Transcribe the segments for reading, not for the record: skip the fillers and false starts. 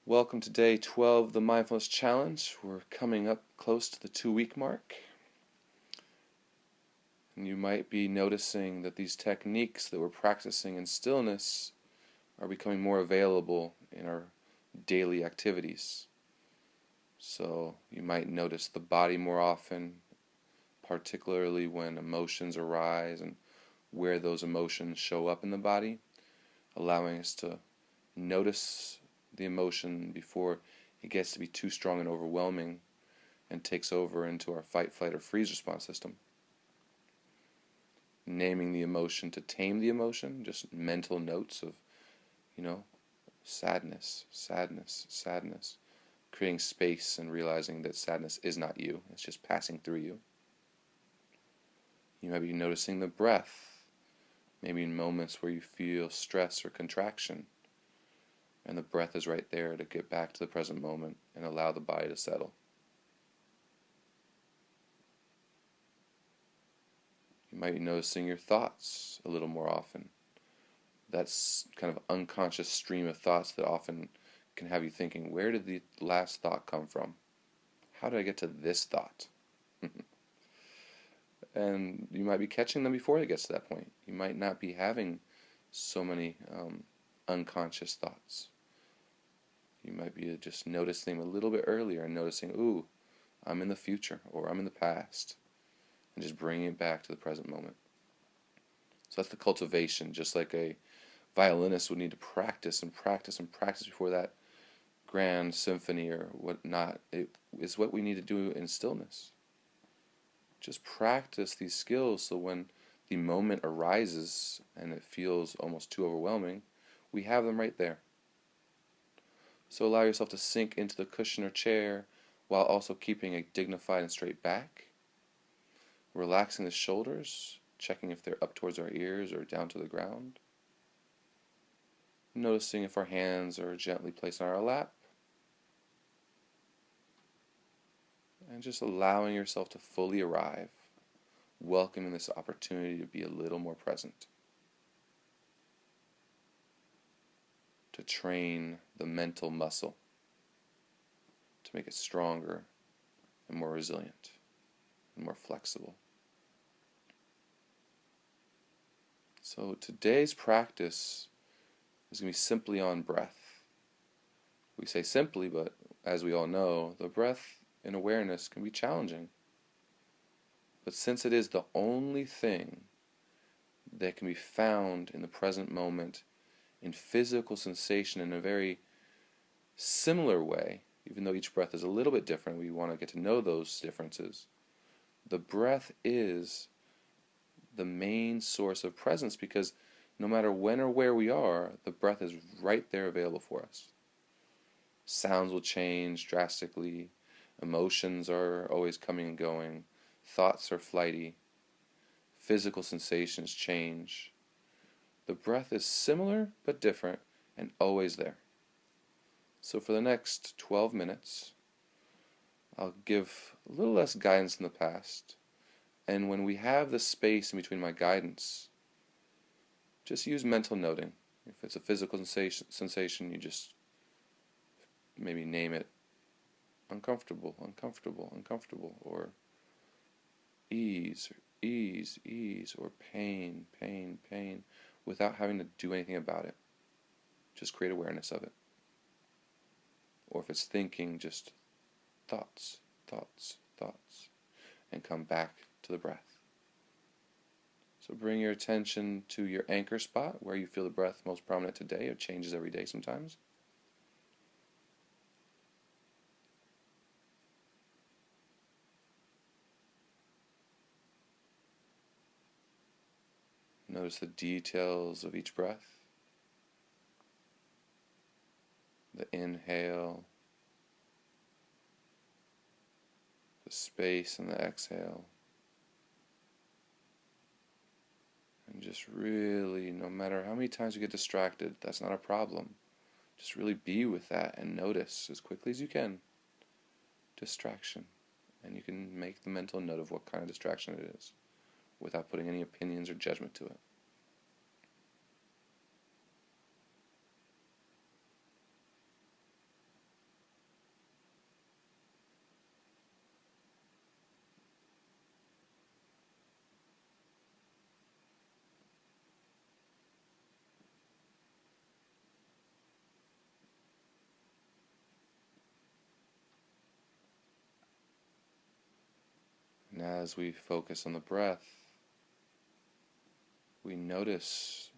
Welcome to day 12 of the Mindfulness Challenge. We're coming up close to the 2-week mark. And you might be noticing that these techniques that we're practicing in stillness are becoming more available in our daily activities. So you might notice the body more often, particularly when emotions arise and where those emotions show up in the body, allowing us to notice the emotion before it gets to be too strong and overwhelming and takes over into our fight, flight, or freeze response system. Naming the emotion to tame the emotion, just mental notes of, sadness, sadness, sadness. Creating space and realizing that sadness is not you, it's just passing through you. You might be noticing the breath, maybe in moments where you feel stress or contraction. And the breath is right there to get back to the present moment and allow the body to settle. You might be noticing your thoughts a little more often. That's kind of unconscious stream of thoughts that often can have you thinking, where did the last thought come from? How did I get to this thought? And you might be catching them before it gets to that point. You might not be having so many unconscious thoughts. You might be just noticing them a little bit earlier and noticing, ooh, I'm in the future or I'm in the past, and just bringing it back to the present moment. So that's the cultivation, just like a violinist would need to practice and practice and practice before that grand symphony or whatnot. It is what we need to do in stillness. Just practice these skills so when the moment arises and it feels almost too overwhelming, we have them right there. So allow yourself to sink into the cushion or chair while also keeping a dignified and straight back. Relaxing the shoulders, checking if they're up towards our ears or down to the ground. Noticing if our hands are gently placed on our lap. And just allowing yourself to fully arrive, welcoming this opportunity to be a little more present. To train the mental muscle, to make it stronger and more resilient and more flexible. So today's practice is going to be simply on breath. We say simply, but as we all know, the breath in awareness can be challenging. But since it is the only thing that can be found in the present moment in physical sensation in a very similar way, even though each breath is a little bit different, we want to get to know those differences. The breath is the main source of presence because no matter when or where we are, the breath is right there available for us. Sounds will change drastically. Emotions are always coming and going. Thoughts are flighty. Physical sensations change. The breath is similar but different and always there. So for the next 12 minutes, I'll give a little less guidance than the past. And when we have the space in between my guidance, just use mental noting. If it's a physical sensation, you just maybe name it uncomfortable, uncomfortable, uncomfortable, or ease, ease, ease, or pain, pain, pain, without having to do anything about it. Just create awareness of it. Or if it's thinking, just thoughts, thoughts, thoughts, and come back to the breath. So bring your attention to your anchor spot, where you feel the breath most prominent today. It changes every day sometimes. Notice the details of each breath. The inhale, the space and the exhale. And just really, no matter how many times you get distracted, that's not a problem. Just really be with that and notice as quickly as you can distraction. And you can make the mental note of what kind of distraction it is without putting any opinions or judgment to it. as we focus on the breath, we notice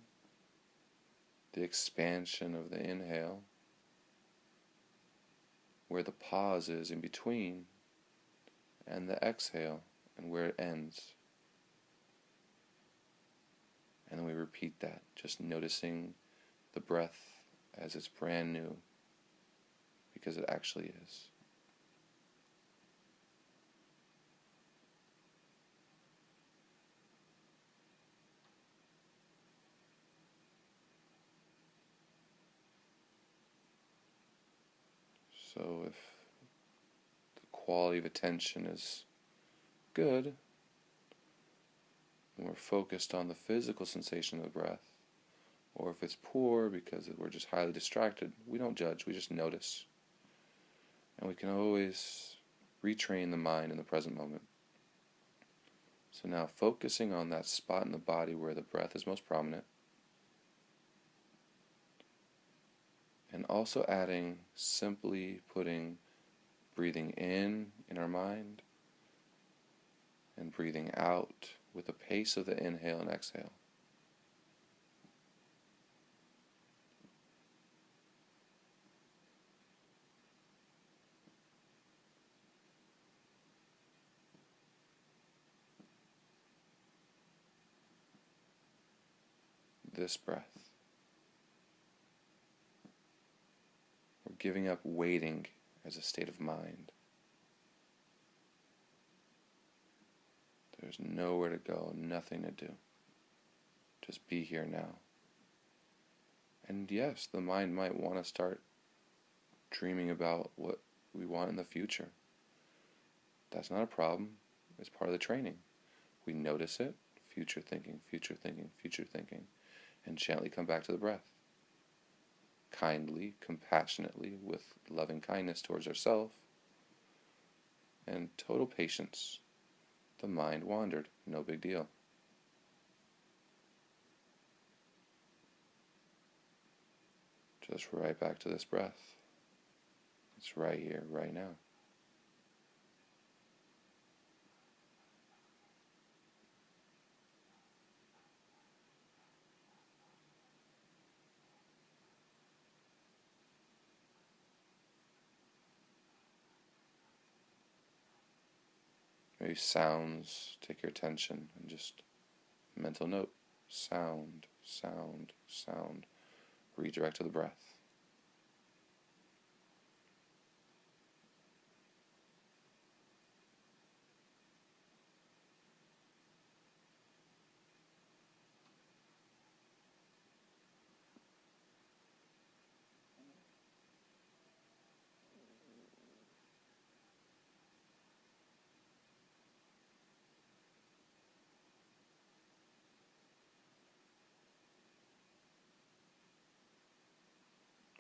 the expansion of the inhale, where the pause is in between, and the exhale, and where it ends. And then we repeat that, just noticing the breath as it's brand new, because it actually is. So if the quality of attention is good, and we're focused on the physical sensation of the breath, or if it's poor because we're just highly distracted, we don't judge, we just notice. And we can always retrain the mind in the present moment. So now focusing on that spot in the body where the breath is most prominent, and also adding, simply putting breathing in our mind, and breathing out with the pace of the inhale and exhale. This breath. We're giving up waiting as a state of mind. There's nowhere to go, nothing to do. Just be here now. And yes, the mind might want to start dreaming about what we want in the future. That's not a problem. It's part of the training. We notice it, future thinking, future thinking, future thinking, and gently come back to the breath. Kindly, compassionately, with loving kindness towards ourselves, and total patience. The mind wandered, no big deal. Just right back to this breath. It's right here, right now. Maybe sounds take your attention, and just mental note, sound, sound, sound. Redirect to the breath.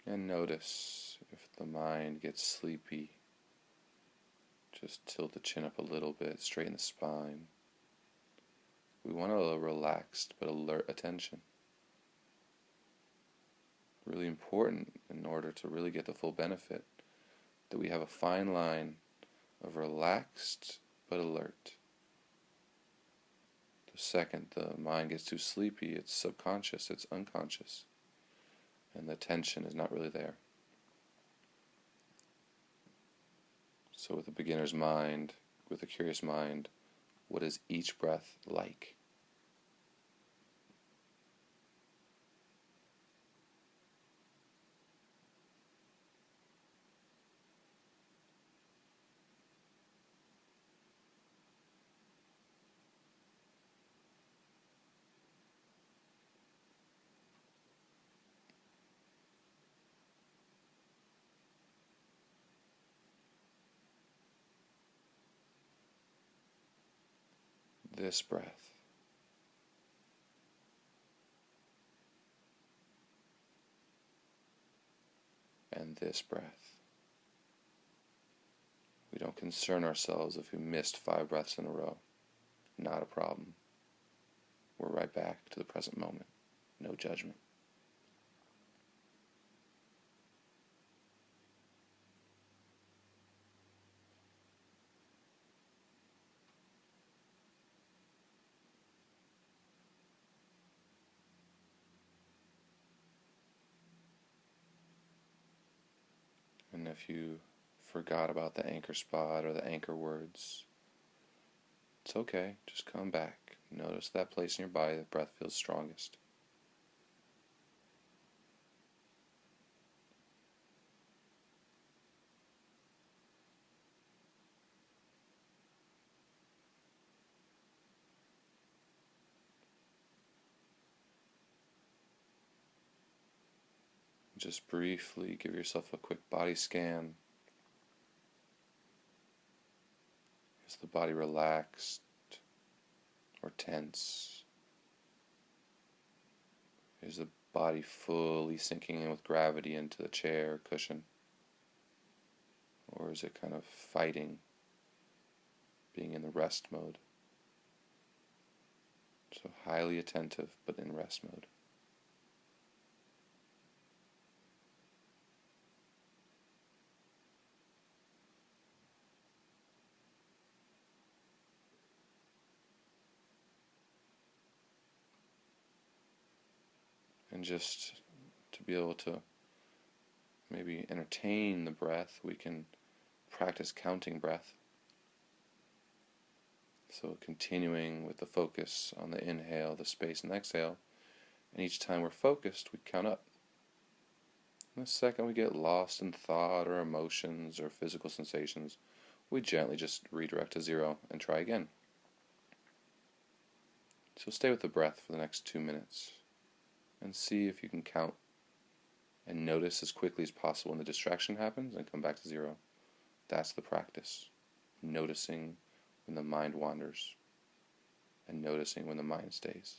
And notice if the mind gets sleepy. Just tilt the chin up a little bit, straighten the spine. We want a relaxed but alert attention. Really important in order to really get the full benefit, that we have a fine line of relaxed but alert. The second the mind gets too sleepy, it's subconscious, it's unconscious, and the tension is not really there. So with a beginner's mind, with a curious mind, what is each breath like? This breath. And this breath. We don't concern ourselves if we missed 5 breaths in a row. Not a problem. We're right back to the present moment. No judgment. if you forgot about the anchor spot or the anchor words, it's okay. Just come back. Notice that place in your body that breath feels strongest. Just briefly give yourself a quick body scan. Is the body relaxed or tense? Is the body fully sinking in with gravity into the chair or cushion? Or is it kind of fighting, being in the rest mode? So highly attentive, but in rest mode. And just to be able to maybe entertain the breath, we can practice counting breath. So continuing with the focus on the inhale, the space, and exhale. And each time we're focused, we count up. And the second we get lost in thought or emotions or physical sensations, we gently just redirect to 0 and try again. So stay with the breath for the next 2 minutes and see if you can count and notice as quickly as possible when the distraction happens and come back to 0. That's the practice. Noticing when the mind wanders and noticing when the mind stays.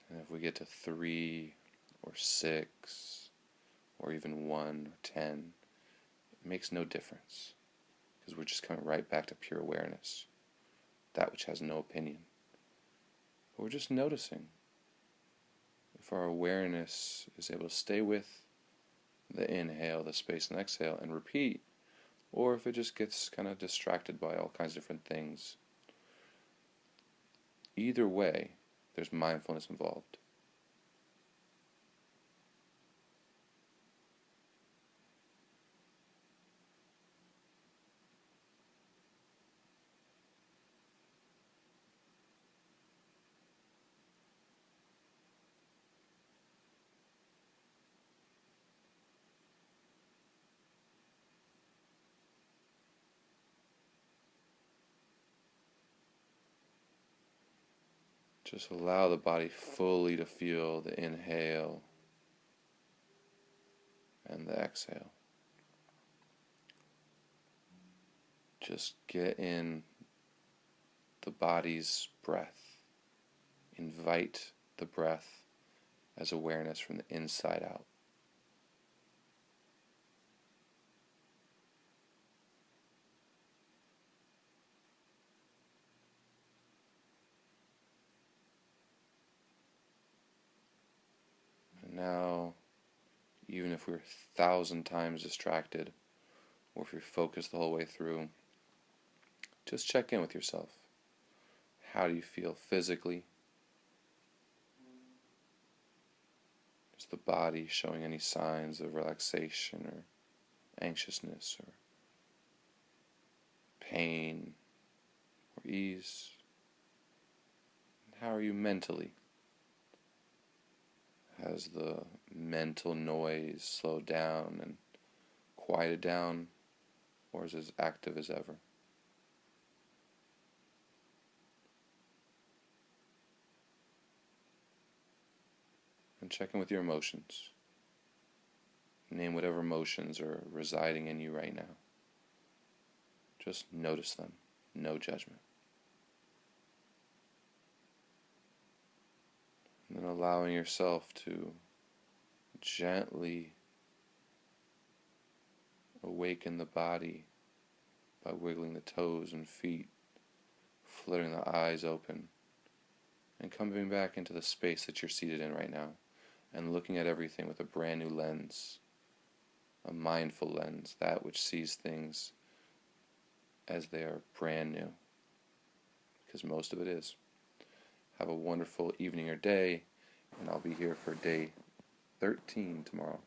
And if we get to 3 or 6 or even 1 or 10, it makes no difference because we're just coming right back to pure awareness, that which has no opinion. But we're just noticing if our awareness is able to stay with the inhale, the space, and exhale and repeat, or if it just gets kind of distracted by all kinds of different things. Either way, there's mindfulness involved. Just allow the body fully to feel the inhale and the exhale. Just get in the body's breath. Invite the breath as awareness from the inside out. And now, even if we're 1,000 times distracted, or if you're focused the whole way through, just check in with yourself. How do you feel physically? Is the body showing any signs of relaxation or anxiousness or pain or ease? How are you mentally? Has the mental noise slowed down and quieted down, or is it as active as ever? And check in with your emotions. Name whatever emotions are residing in you right now. Just notice them. No judgment. And then allowing yourself to gently awaken the body by wiggling the toes and feet, fluttering the eyes open, and coming back into the space that you're seated in right now, and looking at everything with a brand new lens, a mindful lens, that which sees things as they are brand new, because most of it is. Have a wonderful evening or day, and I'll be here for day 13 tomorrow.